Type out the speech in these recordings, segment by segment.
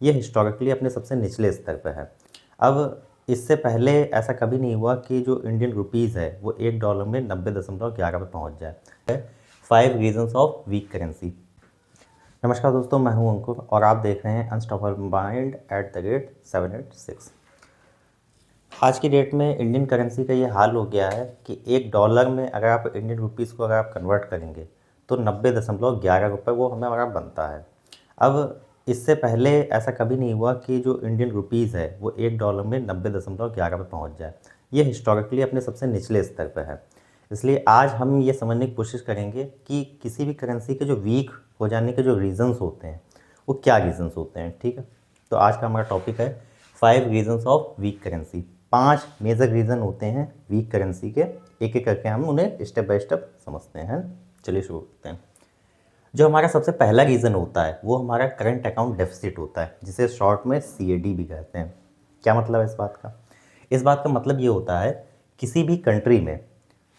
ये हिस्टोरिकली अपने सबसे निचले स्तर पे है। अब इससे पहले ऐसा कभी नहीं हुआ कि जो इंडियन रुपीज़ है वो $1 में 90.11 पे पहुंच जाए। 5 रीजंस ऑफ वीक करेंसी। नमस्कार दोस्तों, मैं हूं अंकुर और आप देख रहे हैं अनस्टॉपेबल माइंड @786। आज की डेट में इंडियन करेंसी का ये हाल हो गया है कि $1 में अगर आप इंडियन रुपीज़ को अगर आप कन्वर्ट करेंगे तो 90.11 रुपये वो हमारा बनता है। अब इससे पहले ऐसा कभी नहीं हुआ कि जो इंडियन रुपीज़ है वो $1 में 90.11 पे पहुंच जाए। ये हिस्टोरिकली अपने सबसे निचले स्तर पे है। इसलिए आज हम ये समझने की कोशिश करेंगे कि किसी भी करेंसी के जो वीक हो जाने के जो रीज़न्स होते हैं वो क्या रीज़न्स होते हैं। ठीक है, तो आज का हमारा टॉपिक है 5 reasons of weak currency. 5 major reason होते हैं वीक करेंसी के। एक एक करके हम उन्हें स्टेप बाय स्टेप समझते हैं। चलिए शुरू करते हैं। जो हमारा सबसे पहला रीज़न होता है वो हमारा करंट अकाउंट डेफिसिट होता है, जिसे शॉर्ट में CAD भी कहते हैं। क्या मतलब है इस बात का? इस बात का मतलब ये होता है किसी भी कंट्री में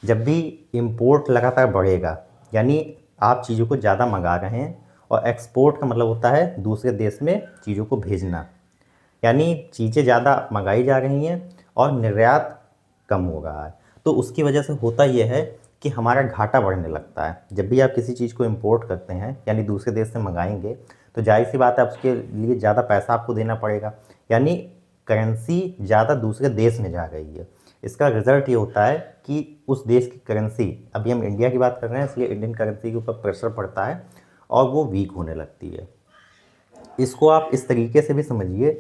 जब भी इम्पोर्ट लगातार बढ़ेगा, यानी आप चीज़ों को ज़्यादा मंगा रहे हैं, और एक्सपोर्ट का मतलब होता है दूसरे देश में चीज़ों को भेजना, यानी चीज़ें ज़्यादा मंगाई जा रही हैं और निर्यात कम हो रहा है, तो उसकी वजह से होता यह है कि हमारा घाटा बढ़ने लगता है। जब भी आप किसी चीज़ को इंपोर्ट करते हैं यानी दूसरे देश से मंगाएंगे तो जाहिर सी बात है उसके लिए ज़्यादा पैसा आपको देना पड़ेगा, यानी करेंसी ज़्यादा दूसरे देश में जा रही है। इसका रिज़ल्ट ये होता है कि उस देश की करेंसी, अभी हम इंडिया की बात कर रहे हैं इसलिए इंडियन करेंसी के ऊपर प्रेशर पड़ता है और वो वीक होने लगती है। इसको आप इस तरीके से भी समझिए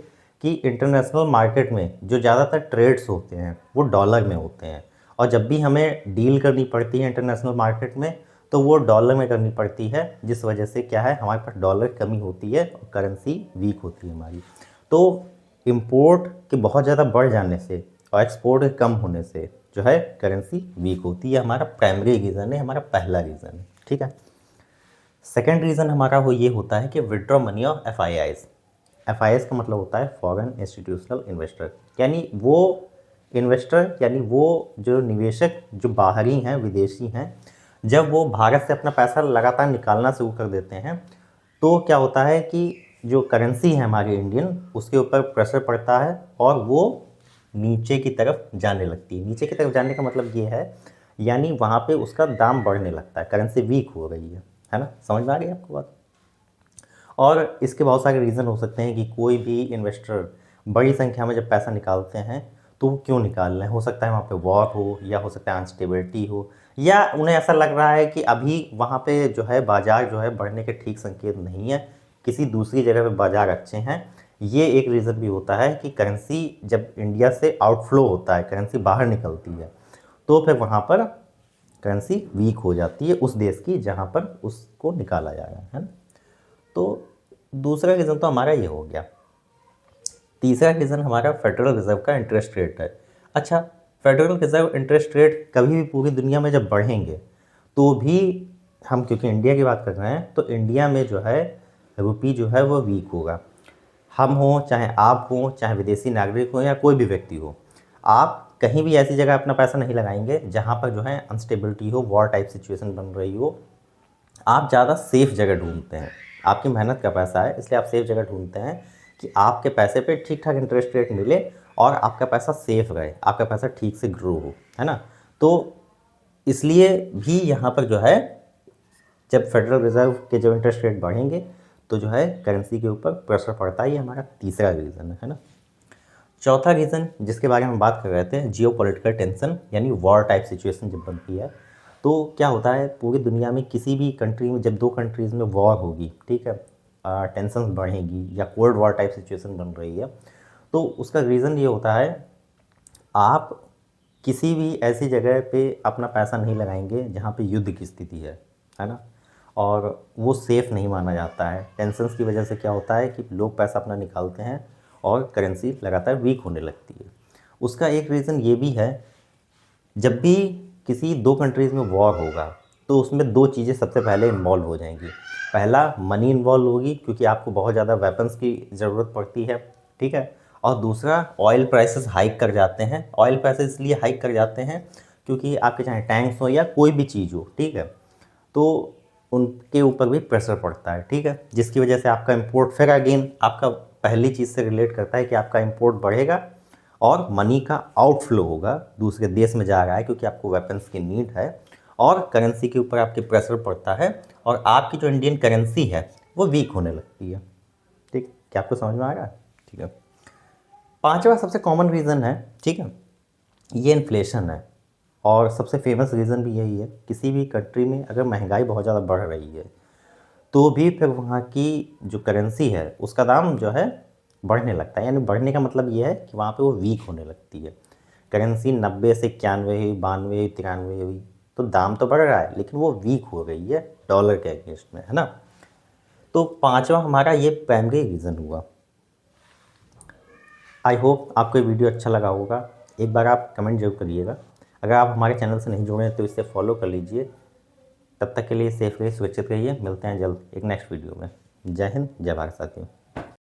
कि इंटरनेशनल मार्केट में जो ज़्यादातर ट्रेड्स होते हैं वो डॉलर में होते हैं, और जब भी हमें डील करनी पड़ती है इंटरनेशनल मार्केट में तो वो डॉलर में करनी पड़ती है, जिस वजह से क्या है हमारे पास डॉलर की कमी होती है और करेंसी वीक होती है हमारी। तो इम्पोर्ट के बहुत ज़्यादा बढ़ जाने से और एक्सपोर्ट के कम होने से जो है करेंसी वीक होती है। हमारा प्राइमरी रीज़न है, हमारा पहला रीज़न है। ठीक है, सेकेंड रीज़न हमारा वो ये होता है कि withdraw money of FIIs। FIIs का मतलब होता है फॉरेन इंस्टीट्यूशनल इन्वेस्टर, यानी वो इन्वेस्टर, यानी वो जो निवेशक जो बाहरी हैं, विदेशी हैं, जब वो भारत से अपना पैसा लगातार निकालना शुरू कर देते हैं तो क्या होता है कि जो करेंसी है हमारी इंडियन, उसके ऊपर प्रेशर पड़ता है और वो नीचे की तरफ जाने लगती है। नीचे की तरफ जाने का मतलब ये है यानी वहाँ पे उसका दाम बढ़ने लगता है, करेंसी वीक हो रही है ना? समझ में आ रही है आपको बात? और इसके बहुत सारे रीज़न हो सकते हैं कि कोई भी इन्वेस्टर बड़ी संख्या में जब पैसा निकालते हैं तो वो क्यों निकाल रहे हैं। हो सकता है वहाँ पे वॉर हो, या हो सकता है अनस्टेबिलिटी हो, या उन्हें ऐसा लग रहा है कि अभी वहाँ पे जो है बाज़ार जो है बढ़ने के ठीक संकेत नहीं है, किसी दूसरी जगह पे बाज़ार अच्छे हैं। ये एक रीज़न भी होता है कि करेंसी जब इंडिया से आउटफ्लो होता है, करेंसी बाहर निकलती है, तो फिर वहाँ पर करेंसी वीक हो जाती है उस देश की जहाँ पर उसको निकाला जा रहा है ना? तो दूसरा रीज़न तो हमारा ये हो गया। तीसरा रीज़न हमारा फेडरल रिज़र्व का इंटरेस्ट रेट है। अच्छा, फेडरल रिज़र्व इंटरेस्ट रेट कभी भी पूरी दुनिया में जब बढ़ेंगे तो भी हम, क्योंकि इंडिया की बात कर रहे हैं, तो इंडिया में जो है रुपी जो है वो वीक होगा। हम हों चाहे आप हों, चाहे विदेशी नागरिक हो या कोई भी व्यक्ति हो, आप कहीं भी ऐसी जगह अपना पैसा नहीं लगाएंगे जहाँ पर जो है अनस्टेबिलिटी हो, वॉर टाइप सिचुएशन बन रही हो। आप ज़्यादा सेफ़ जगह ढूंढते हैं, आपकी मेहनत का पैसा है इसलिए आप सेफ़ जगह ढूंढते हैं कि आपके पैसे पे ठीक ठाक इंटरेस्ट रेट मिले और आपका पैसा सेफ़ रहे, आपका पैसा ठीक से ग्रो हो, है ना? तो इसलिए भी यहाँ पर जो है जब फेडरल रिज़र्व के जो इंटरेस्ट रेट बढ़ेंगे तो जो है करेंसी के ऊपर प्रेशर पड़ता है। ये हमारा तीसरा रीज़न है ना? चौथा रीज़न जिसके बारे में हम बात कर रहे थे, जियो पॉलिटिकल टेंशन, यानी वॉर टाइप सिचुएशन जब बनती है तो क्या होता है पूरी दुनिया में किसी भी कंट्री में जब दो कंट्रीज़ में वॉर होगी, ठीक है, टेंशन बढ़ेगी या कोल्ड वॉर टाइप सिचुएशन बन रही है, तो उसका रीज़न ये होता है आप किसी भी ऐसी जगह पे अपना पैसा नहीं लगाएंगे जहाँ पे युद्ध की स्थिति है ना? और वो सेफ़ नहीं माना जाता है। टेंशन्स की वजह से क्या होता है कि लोग पैसा अपना निकालते हैं और करेंसी लगातार वीक होने लगती है। उसका एक रीज़न ये भी है, जब भी किसी दो कंट्रीज़ में वॉर होगा तो उसमें दो चीज़ें सबसे पहले इन्वॉल्व हो जाएंगी। पहला, मनी इन्वॉल्व होगी क्योंकि आपको बहुत ज़्यादा वेपन्स की ज़रूरत पड़ती है, ठीक है, और दूसरा ऑयल प्राइसेस हाइक कर जाते हैं। ऑयल प्राइसेस इसलिए हाइक कर जाते हैं क्योंकि आपके चाहे टैंक्स हो या कोई भी चीज़ हो, ठीक है, तो उनके ऊपर भी प्रेशर पड़ता है, ठीक है, जिसकी वजह से आपका इम्पोर्ट फिर अगेन आपका पहली चीज़ से रिलेट करता है कि आपका इंपोर्ट बढ़ेगा और मनी का आउटफ्लो होगा, दूसरे देश में जा रहा है क्योंकि आपको वेपन्स की नीड है और करेंसी के ऊपर आपके प्रेशर पड़ता है और आपकी जो इंडियन करेंसी है वो वीक होने लगती है। ठीक, क्या आपको समझ में आ रहा है? ठीक है। पांचवा सबसे कॉमन रीज़न है, ठीक है, ये इन्फ्लेशन है और सबसे फेमस रीज़न भी यही है। किसी भी कंट्री में अगर महंगाई बहुत ज़्यादा बढ़ रही है तो भी फिर वहाँ की जो करेंसी है उसका दाम जो है बढ़ने लगता है। यानी बढ़ने का मतलब ये है कि वहाँ पे वो वीक होने लगती है। करेंसी 90 से 91 हुई, 92 हुई, 93 हुई, तो दाम तो बढ़ रहा है लेकिन वो वीक हो गई है डॉलर के अगेंस्ट में, है ना। तो पांचवा हमारा ये प्राइमरी रीज़न हुआ। आई होप आपको ये वीडियो अच्छा लगा होगा। एक बार आप कमेंट जरूर करिएगा। अगर आप हमारे चैनल से नहीं जुड़े हैं तो इसे फॉलो कर लीजिए। तब तक के लिए सेफ रहिए, सुरक्षित रहिए। मिलते हैं जल्द एक नेक्स्ट वीडियो में। जय हिंद, जय भारत साथियों।